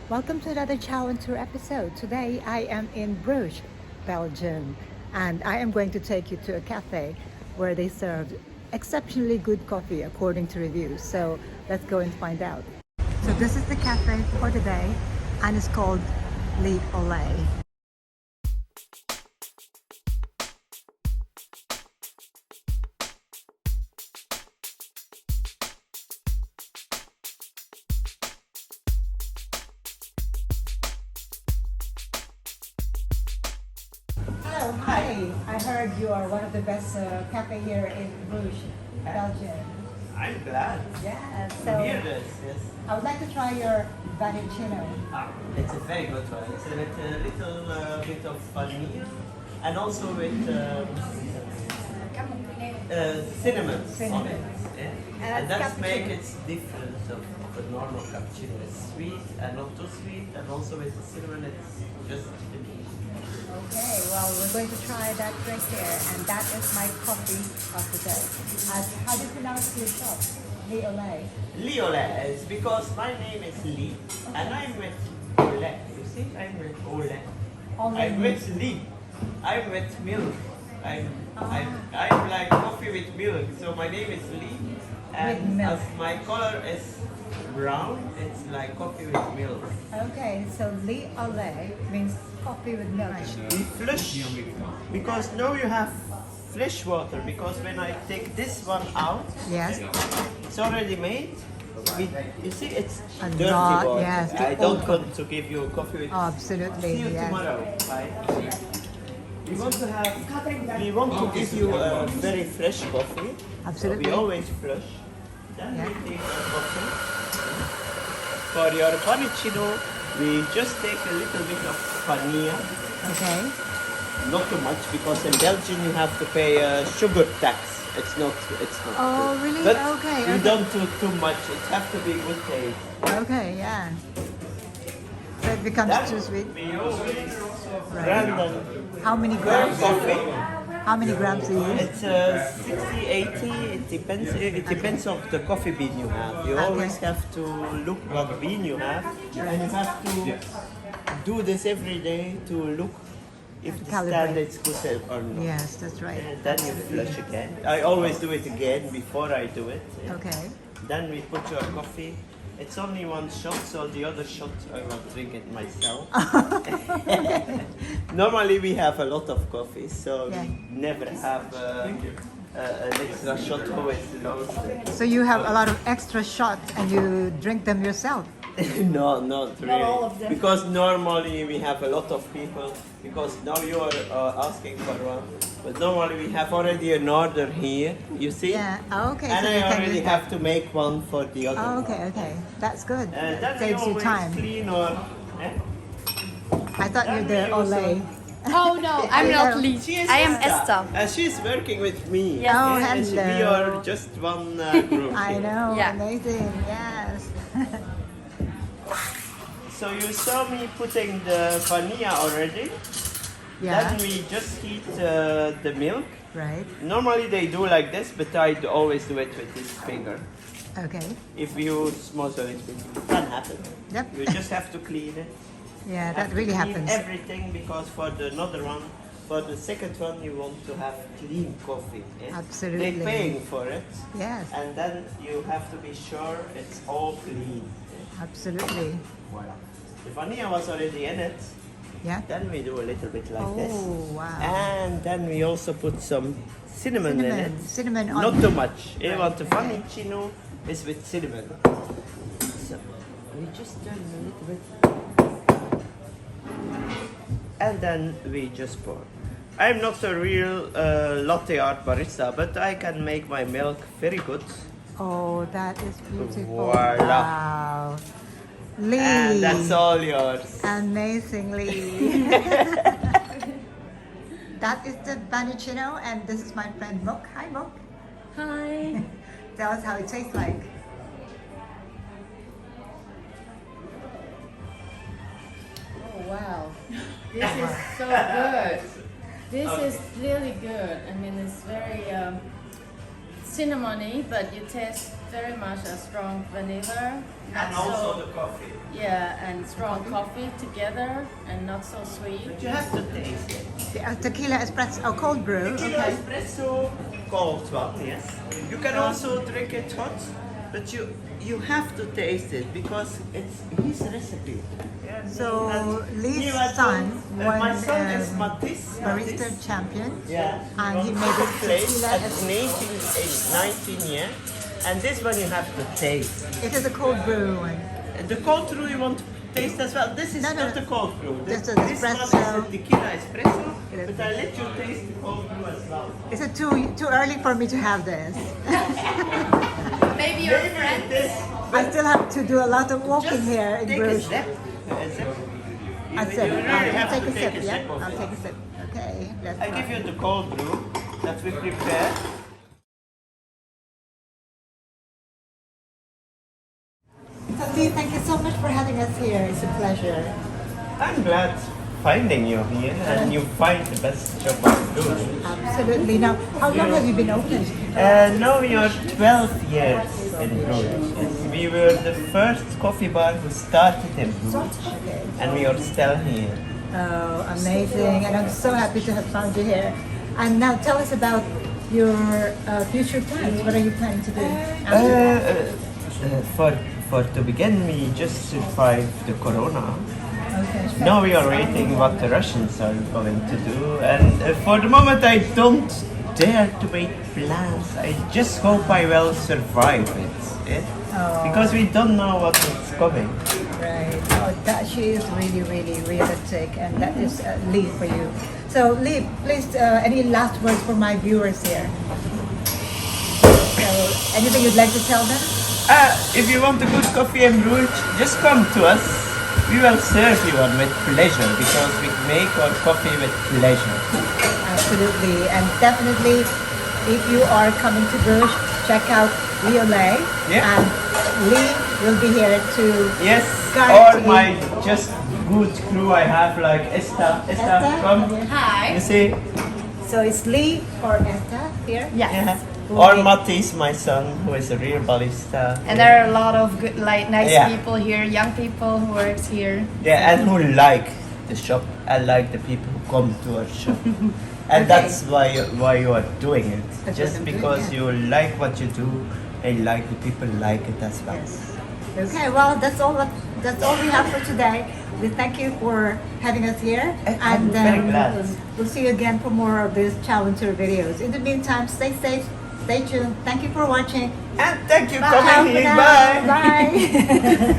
Welcome to another Chao and Tour episode. Today I am in Bruges, Belgium, and I am going to take you to a cafe where they serve exceptionally good coffee according to reviews. So let's go and find out. So this is the cafe for today, and it's called Li and Esta. Hello, hi. I heard you are one of the best cafe here in Bruges, Belgium. I'm glad. Yeah, to so hear this, yes. I would like to try your Vaniccino. It's a very good one. It's with a little bit of vanilla and also with cinnamon on it. Yeah? And that's make it different of a normal cappuccino. It's sweet and not too sweet, and also with the cinnamon it's just Okay, well, we're going to try that drink here, and that is my coffee of the day. How do you pronounce your shop? Li and Esta. Li and Esta is because my name is Li and I'm with Ole. You see, I'm with Ole. I'm with Li. I'm with milk. I'm like coffee with milk. So my name is Li, and as my color is brown, it's like coffee with milk. Okay, so Li and Esta means coffee with milk. We flush because now you have fresh water. Because when I take this one out, Yes. it's already made. You see, it's A dirty lot, water. yes, the I don't old want to give you coffee with. Absolutely, See you yes. tomorrow. Bye. We want to give you a very fresh coffee. Absolutely. So we always flush. Then Yeah. we take our coffee. For your Vaniccino, we just take a little bit of vanilla. Okay. Not too much, because in Belgium you have to pay a sugar tax. It's not. Oh, really? But Okay, you okay. don't do too much. It has to be good taste. Okay, yeah. So it becomes Then too sweet. we always Right. random How many per grams? coffee. How many grams do you use? It's 60, 80. It depends. It depends on the coffee bean you have. You Okay. always have to look what bean you have, and you have to do this every day to look if the Calibrate. standard's good or not. Yes, that's right. And then you flush again. I always do it again before I do it. Yeah. Okay. Then we put your coffee. It's only one shot, so the other shot I will drink it myself. Normally we have a lot of coffee, so Yeah. we never have an extra shot always lost. So you have a lot of extra shots and you drink them yourself? No, not really. all of them. Because normally we have a lot of people. Because now you are asking for one, but normally we have already an order here. You see? Yeah. Oh, okay. And so I you can already use that. have to make one for the other. Oh, one. okay, okay. That's good. Then That we saves you always time. clean or. Eh? I thought you're Then the we also- Olay. Oh no, I'm not Li. She is I am Esta. Esta. She's working with me. Yes. Oh, And we hello. are just one group. I here. know. Yeah. Amazing. Yes. So you saw me putting the vanilla already. Yeah. Then we just heat the milk. Right. Normally they do like this, but I always do it with this finger. Okay. If you smother it, it can happen. Yep. You just have to clean it. Yeah, Have that to really clean happens. everything, because for the another one, for the second one, you want to have clean coffee. Yeah? Absolutely. They're paying for it, Yes. and then you have to be sure it's all clean. Yeah? Absolutely. Voila. The vanilla was already in it. Yeah. Then we do a little bit like this. Oh, wow. And then we also put some cinnamon in it. Cinnamon on. Not too much. You Right, want the okay. Vaniccino is with cinnamon. So we just turn a little bit. And then we just pour. I'm not a real latte art barista, but I can make my milk very good. Oh, that is beautiful. Voila. Wow. Lee. And that's all yours. Amazingly. That is the Vaniccino, and this is my friend Mook. Hi, Mook. Hi. Tell us how it tastes like. Oh wow. This is so good. This is really good. I mean, it's very cinnamony, but you taste very much a strong vanilla. And not also so- the coffee. Yeah, and strong coffee together and not so sweet. But you have to taste it. The, tequila espresso, oh, cold brew. Tequila Okay. espresso, cold one, yes. You can also drink it hot, but you have to taste it because it's his recipe. So And Li's he was son won my son is Matisse. barista champion. Yeah. And he won made it first place tequila at espresso. 19 years. And this one you have to taste. It is a cold brew one. The cold brew you want to taste as well. This is No, no, not no. a cold brew. This is This one is espresso. a tequila espresso. It is. But I let you taste the cold brew as well. Is it too early for me to have this? Maybe your Maybe friend. this. I still have to do a lot of walking Just here in take a Bruges. sip. A sip. I You said, really I'll have take to a sip, a yeah? sip of I'll it. take a sip. Okay, let's I try. give you the cold brew that we prepared. Lee, thank you so much for having us here. It's a pleasure. I'm glad finding you here and you find the best shop of Bruges. Absolutely. Now, how long have you been open? Now we are 12 years in Bruges. Yes. We were the first coffee bar who started in Bruges Okay. and we are still here. Oh, amazing. And I'm so happy to have found you here. And now tell us about your future plans. What are you planning to do? For to begin, we just survived the corona. Okay. Now we are waiting what the Russians are going to do, and for the moment I don't dare to make plans. I just hope I will survive it, because we don't know what is coming. Right. Oh, that she is really, really realistic, and that is Lee for you. So, Lee, please, any last words for my viewers here? So, anything you'd like to tell them? If you want a good coffee in Bruges, just come to us. We will serve you one with pleasure because we make our coffee with pleasure. Absolutely, and definitely, if you are coming to Bruges, check out Lee Yeah. and Lee will be here to Yes, guarantee- or my just good crew I have like Esta, Esta, come. Hi. You see? So it's Lee or Esta here? Yes. Yeah. Who Or make- Matisse, my son, who is a real barista. And there are a lot of good, like, nice Yeah. people here, young people who works here. Yeah, and who like the shop and like the people who come to our shop. And Okay. that's why you are doing it. That's what Just I'm doing, because yeah. you like what you do and like the people like it as well. Okay, well, that's all we have for today. We thank you for having us here, I'm very glad. we'll see you again for more of these challenger videos. In the meantime, stay safe, stay tuned. Thank you for watching. And thank you for Bye coming for here. now. Bye. Bye.